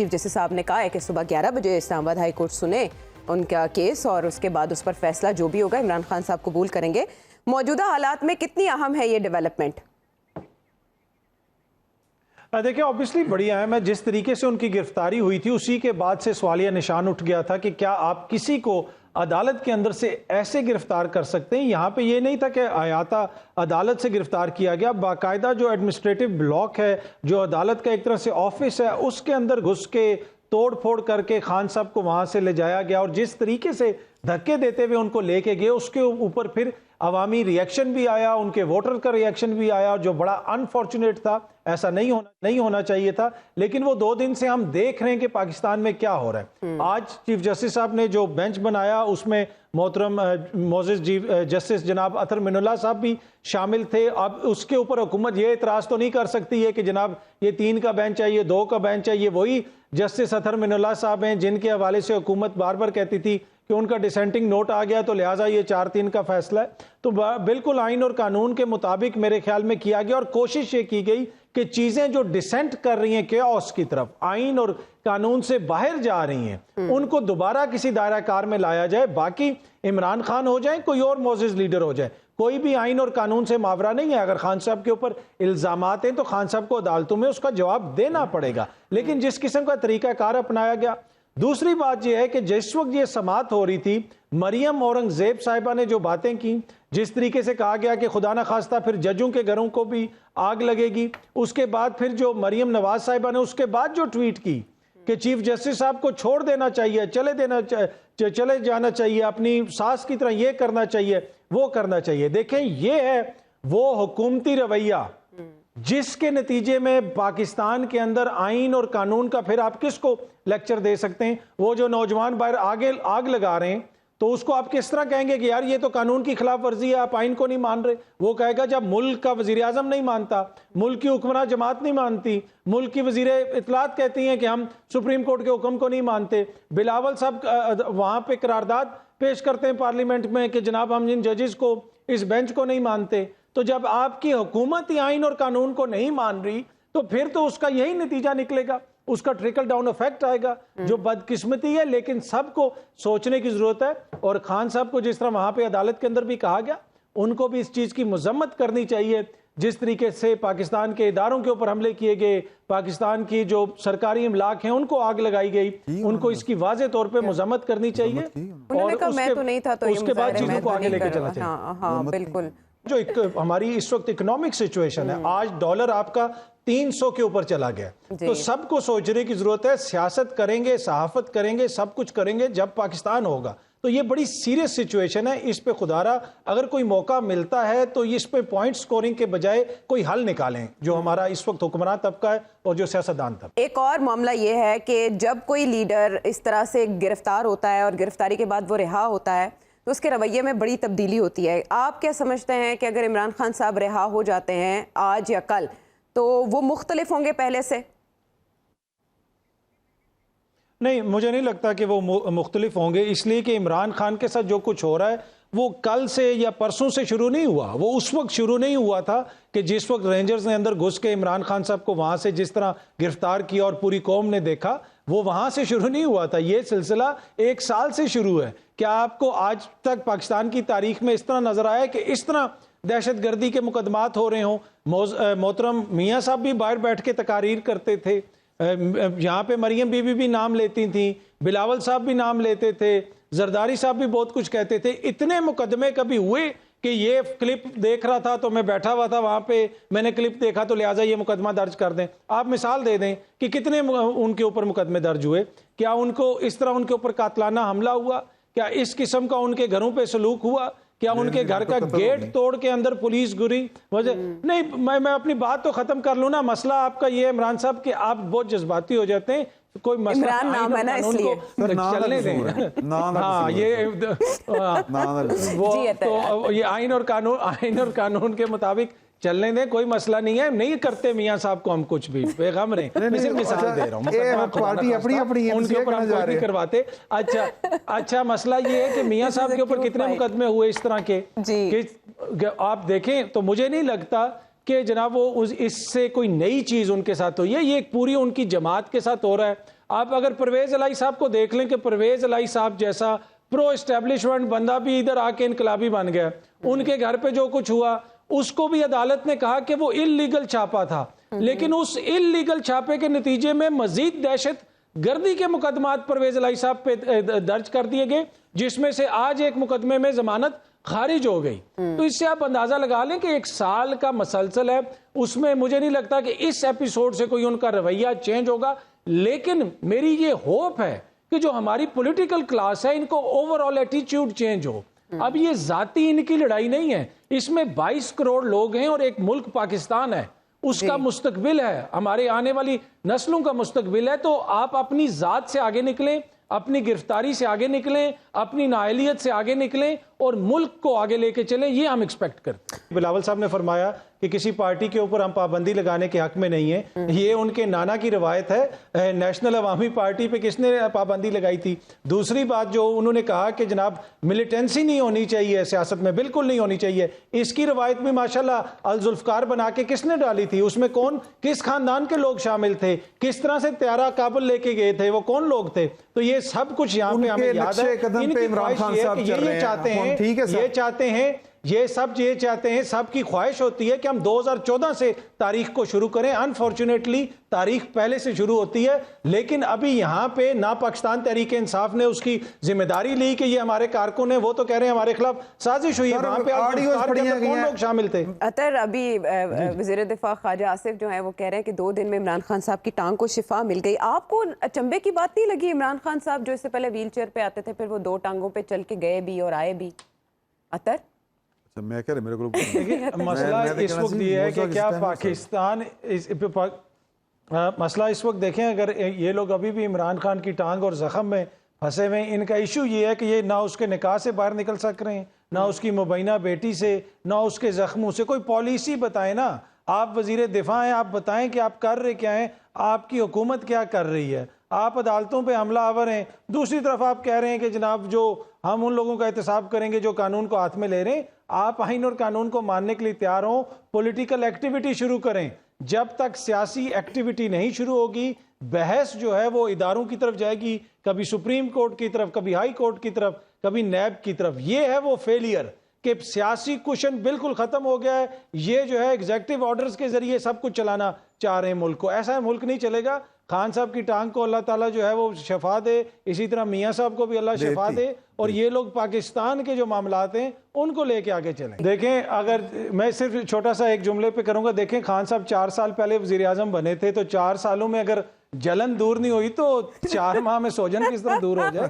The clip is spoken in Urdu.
چیف جسٹس صاحب نے کہا ہے کہ صبح 11 بجے اسلام آباد ہائی کورٹ سنے ان کا کیس اور اس کے بعد اس پر فیصلہ جو بھی ہوگا عمران خان صاحب قبول کریں گے. موجودہ حالات میں کتنی اہم ہے یہ ڈیولپمنٹ؟ دیکھیں obviously بڑی اہم ہے. جس طریقے سے ان کی گرفتاری ہوئی تھی اسی کے بعد سے سوالیہ نشان اٹھ گیا تھا کہ کیا آپ کسی کو عدالت کے اندر سے ایسے گرفتار کر سکتے ہیں. یہاں پہ یہ نہیں تھا کہ احاطہ عدالت سے گرفتار کیا گیا, باقاعدہ جو ایڈمنسٹریٹو بلاک ہے, جو عدالت کا ایک طرح سے آفس ہے, اس کے اندر گھس کے توڑ پھوڑ کر کے خان صاحب کو وہاں سے لے جایا گیا, اور جس طریقے سے دھکے دیتے ہوئے ان کو لے کے گئے اس کے اوپر پھر عوامی ری ایکشن بھی آیا, ان کے ووٹر کا ری ایکشن بھی آیا, جو بڑا انفارچونیٹ تھا. ایسا نہیں ہونا چاہیے تھا, لیکن وہ 2 دن سے ہم دیکھ رہے ہیں کہ پاکستان میں کیا ہو رہا ہے. آج چیف جسٹس صاحب نے جو بینچ بنایا اس میں محترم معزز جسٹس جناب اطہر من اللہ صاحب بھی شامل تھے. اب اس کے اوپر حکومت یہ اعتراض تو نہیں کر سکتی ہے کہ جناب یہ 3 کا بینچ ہے, یہ 2 کا بینچ ہے. یہ وہی جسٹس اطہر من اللہ صاحب ہیں جن کے حوالے سے حکومت بار بار کہتی تھی کہ ان کا ڈیسینٹنگ نوٹ آ گیا تو لہٰذا یہ 4-3 کا فیصلہ ہے. تو بالکل آئین اور قانون کے مطابق میرے خیال میں کیا گیا, اور کوشش یہ کی گئی کہ چیزیں جو ڈیسینٹ کر رہی ہیں کیوس کی طرف, آئین اور قانون سے باہر جا رہی ہیں, ان کو دوبارہ کسی دائرہ کار میں لایا جائے. باقی عمران خان ہو جائیں, کوئی اور معزز لیڈر ہو جائے, کوئی بھی آئین اور قانون سے ماورا نہیں ہے. اگر خان صاحب کے اوپر الزامات ہیں تو خان صاحب کو عدالتوں میں اس کا جواب دینا پڑے گا, لیکن جس قسم کا طریقہ کار اپنایا گیا. دوسری بات یہ ہے کہ جس وقت یہ سماعت ہو رہی تھی, مریم اورنگزیب صاحبہ نے جو باتیں کی, جس طریقے سے کہا گیا کہ خدا نہ خواستہ پھر ججوں کے گھروں کو بھی آگ لگے گی, اس کے بعد پھر جو مریم نواز صاحبہ نے اس کے بعد جو ٹویٹ کی کہ چیف جسٹس صاحب کو چھوڑ دینا چاہیے, چلے جانا چاہیے, اپنی ساس کی طرح یہ کرنا چاہیے, وہ کرنا چاہیے. دیکھیں یہ ہے وہ حکومتی رویہ جس کے نتیجے میں پاکستان کے اندر آئین اور قانون کا پھر آپ کس کو لیکچر دے سکتے ہیں. وہ جو نوجوان باہر آگ لگا رہے ہیں تو اس کو آپ کس طرح کہیں گے کہ یار یہ تو قانون کی خلاف ورزی ہے, آپ آئین کو نہیں مان رہے. وہ کہے گا جب ملک کا وزیر اعظم نہیں مانتا, ملک کی حکمراں جماعت نہیں مانتی, ملک کی وزیر اطلاعات کہتی ہیں کہ ہم سپریم کورٹ کے حکم کو نہیں مانتے, بلاول صاحب وہاں پہ قرارداد پیش کرتے ہیں پارلیمنٹ میں کہ جناب ہم جن ججز کو اس بینچ کو نہیں مانتے. تو جب آپ کی حکومت ہی آئین اور قانون کو نہیں مان رہی تو پھر تو اس کا یہی نتیجہ نکلے گا, اس کا ٹریکل ڈاؤن ایفیکٹ آئے گا, جو بدقسمتی ہے. لیکن سب کو سوچنے کی ضرورت ہے, اور خان صاحب کو جس طرح وہاں پہ عدالت کے اندر بھی کہا گیا, ان کو بھی اس چیز کی مذمت کرنی چاہیے. جس طریقے سے پاکستان کے اداروں کے اوپر حملے کیے گئے, پاکستان کی جو سرکاری املاک ہیں ان کو آگ لگائی گئی, ان کو اس کی واضح طور پہ مذمت کرنی چاہیے, اور اس کے بعد چیزوں کو آگے لے کے چلنا چاہیے. ہاں بالکل. جو ہماری اس وقت اکنامک سچویشن ہے, آج ڈالر آپ کا 300 کے اوپر چلا گیا, تو سب کو سوچنے کی ضرورت ہے. سیاست کریں گے, صحافت کریں گے, سب کچھ کریں گے جب پاکستان ہوگا. تو یہ بڑی سیریس سچویشن ہے, اس پہ خدارا اگر کوئی موقع ملتا ہے تو اس پہ پوائنٹ سکورنگ کے بجائے کوئی حل نکالیں, جو ہمارا اس وقت حکمران طبقہ ہے اور جو سیاستدان طبقہ. ایک اور معاملہ یہ ہے کہ جب کوئی لیڈر اس طرح سے گرفتار ہوتا ہے اور گرفتاری کے بعد وہ رہا ہوتا ہے تو اس کے رویے میں بڑی تبدیلی ہوتی ہے. آپ کیا سمجھتے ہیں کہ اگر عمران خان صاحب رہا ہو جاتے ہیں آج یا کل تو وہ مختلف ہوں گے پہلے سے؟ نہیں, مجھے نہیں لگتا کہ وہ مختلف ہوں گے, اس لیے کہ عمران خان کے ساتھ جو کچھ ہو رہا ہے وہ کل سے یا پرسوں سے شروع نہیں ہوا. وہ اس وقت شروع نہیں ہوا تھا کہ جس وقت رینجرز نے اندر گھس کے عمران خان صاحب کو وہاں سے جس طرح گرفتار کیا اور پوری قوم نے دیکھا, وہ وہاں سے شروع نہیں ہوا تھا. یہ سلسلہ 1 سال سے شروع ہے. کیا آپ کو آج تک پاکستان کی تاریخ میں اس طرح نظر آیا کہ اس طرح دہشت گردی کے مقدمات ہو رہے ہوں؟ محترم میاں صاحب بھی باہر بیٹھ کے تقاریر کرتے تھے, یہاں پہ مریم بی بی بھی نام لیتی تھیں, بلاول صاحب بھی نام لیتے تھے, زرداری صاحب بھی بہت کچھ کہتے تھے. اتنے مقدمے کبھی ہوئے کہ یہ کلپ دیکھ رہا تھا تو میں بیٹھا ہوا تھا وہاں پہ, میں نے کلپ دیکھا تو لہٰذا یہ مقدمہ درج کر دیں. آپ مثال دے دیں کہ کتنے ان کے اوپر مقدمے درج ہوئے. کیا ان کو اس طرح ان کے اوپر قاتلانہ حملہ ہوا؟ کیا اس قسم کا ان کے گھروں پہ سلوک ہوا؟ کیا ان کے گھر کا گیٹ توڑ کے اندر پولیس گری؟ نہیں, میں اپنی بات تو ختم کر لوں نا. مسئلہ آپ کا یہ عمران صاحب کہ آپ بہت جذباتی ہو جاتے ہیں. کوئی مسئلہ نام ہے نا اس لیے چلنے دیں. ہاں یہ آئین اور قانون کے مطابق چلنے دیں, کوئی مسئلہ نہیں ہے. نہیں کرتے میاں صاحب کو ہم کچھ بھی, پیغام رہے ہیں. میں صرف مثال دے رہا ہوں, ان کے اوپر ہم کوئی نہیں کرواتے. اچھا مسئلہ یہ ہے کہ میاں صاحب کے اوپر کتنے مقدمے ہوئے اس طرح کے کہ آپ دیکھیں, تو مجھے نہیں لگتا کہ جناب وہ اس سے کوئی نئی چیز ان کے ساتھ ہوئی ہے. یہ ایک پوری ان کی جماعت کے ساتھ ہو رہا ہے. آپ اگر پرویز الہی صاحب کو دیکھ لیں کہ پرویز الہی صاحب جیسا پرو اسٹیبلشمنٹ بندہ بھی ادھر آ کے انقلابی بن گیا, ان کے گھر پہ جو کچھ ہوا اس کو بھی عدالت نے کہا کہ وہ اللیگل چھاپا تھا, لیکن اس اللیگل چھاپے کے نتیجے میں مزید دہشت گردی کے مقدمات پرویز الہی صاحب پہ درج کر دیے گئے, جس میں سے آج ایک مقدمے میں ضمانت خارج ہو گئی. تو اس سے آپ اندازہ لگا لیں کہ 1 سال کا مسلسل ہے, اس میں مجھے نہیں لگتا کہ اس ایپیسوڈ سے کوئی ان کا رویہ چینج ہوگا. لیکن میری یہ ہوپ ہے کہ جو ہماری پولیٹیکل کلاس ہے ان کو اوور آل ایٹیچیوڈ چینج ہو. اب یہ ذاتی ان کی لڑائی نہیں ہے, اس میں 22 کروڑ لوگ ہیں اور ایک ملک پاکستان ہے, اس کا مستقبل ہے, ہمارے آنے والی نسلوں کا مستقبل ہے. تو آپ اپنی ذات سے آگے نکلیں, اپنی گرفتاری سے آگے نکلیں, اپنی نااہلیت سے آگے نکلیں اور ملک کو آگے لے کے چلیں, یہ ہم ایکسپیکٹ کرتے ہیں. بلاول صاحب نے فرمایا کہ کسی پارٹی کے اوپر ہم پابندی لگانے کے حق میں نہیں ہیں, یہ ان کے نانا کی روایت ہے. نیشنل عوامی پارٹی پہ کس نے پابندی لگائی تھی؟ دوسری بات جو انہوں نے کہا کہ جناب ملیٹنسی نہیں ہونی چاہیے سیاست میں, بالکل نہیں ہونی چاہیے, اس کی روایت بھی ماشاءاللہ الذوالفقار بنا کے کس نے ڈالی تھی؟ اس میں کون کس خاندان کے لوگ شامل تھے, کس طرح سے طیارہ کابل لے کے گئے تھے, وہ کون لوگ تھے؟ تو یہ سب کچھ یہاں پہ ہمیں یاد ہے. ان کی خواہش یہ ہے کہ یہ چاہتے ہیں, یہ چاہتے ہیں, سب کی خواہش ہوتی ہے کہ ہم 2014 سے تاریخ کو شروع کریں. انفارچونیٹلی تاریخ پہلے سے شروع ہوتی ہے, لیکن ابھی یہاں پہ نہ پاکستان تحریک انصاف نے اس کی ذمہ داری لی کہ یہ ہمارے کارکن ہیں, وہ تو کہہ رہے ہیں ہمارے خلاف سازش ہوئی ہے. وہاں پہ کون لوگ شامل تھے؟ اطہر, ابھی وزیر دفاع خواجہ آصف جو ہیں وہ کہہ رہے ہیں کہ 2 دن میں عمران خان صاحب کی ٹانگ کو شفا مل گئی. آپ کو اچنبے کی بات نہیں لگی عمران خان صاحب جو اس سے پہلے ویل چیئر پہ آتے تھے, پھر وہ 2 ٹانگوں پہ چل کے گئے بھی اور آئے بھی؟ اطہر میں کہہ رہا میرے کو مسئلہ اس وقت یہ ہے کہ کیا پاکستان مسئلہ اس وقت دیکھیں, اگر یہ لوگ ابھی بھی عمران خان کی ٹانگ اور زخم میں پھنسے ہوئے ہیں, ان کا ایشو یہ ہے کہ یہ نہ اس کے نکاح سے باہر نکل سک رہے ہیں, نہ اس کی مبینہ بیٹی سے, نہ اس کے زخموں سے. کوئی پالیسی بتائیں نا, آپ وزیر دفاع ہیں, آپ بتائیں کہ آپ کر رہے کیا ہیں, آپ کی حکومت کیا کر رہی ہے. آپ عدالتوں پہ حملہ آور ہیں, دوسری طرف آپ کہہ رہے ہیں کہ جناب جو ہم ان لوگوں کا احتساب کریں گے جو قانون کو ہاتھ میں لے رہے ہیں. آپ آئین اور قانون کو ماننے کے لیے تیار ہوں, پولیٹیکل ایکٹیویٹی شروع کریں. جب تک سیاسی ایکٹیویٹی نہیں شروع ہوگی, بحث جو ہے وہ اداروں کی طرف جائے گی, کبھی سپریم کورٹ کی طرف, کبھی ہائی کورٹ کی طرف, کبھی نیب کی طرف. یہ ہے وہ فیلئر کہ سیاسی کوشن بالکل ختم ہو گیا ہے. یہ جو ہے ایگزیکٹو آرڈرز کے ذریعے سب کچھ چلانا چاہ رہے ہیں ملک کو. ایسا ملک نہیں چلے گا. خان صاحب کی ٹانگ کو اللہ تعالیٰ جو ہے وہ شفا دے, اسی طرح میاں صاحب کو بھی اللہ شفا دے, اور یہ لوگ پاکستان کے جو معاملات ہیں ان کو لے کے آگے چلیں. دیکھیں, اگر میں صرف چھوٹا سا ایک جملے پہ کروں گا, دیکھیں خان صاحب 4 سال پہلے وزیر اعظم بنے تھے, تو 4 سالوں میں اگر جلن دور نہیں ہوئی تو 4 ماہ میں سوجن کس طرح دور ہو جائے.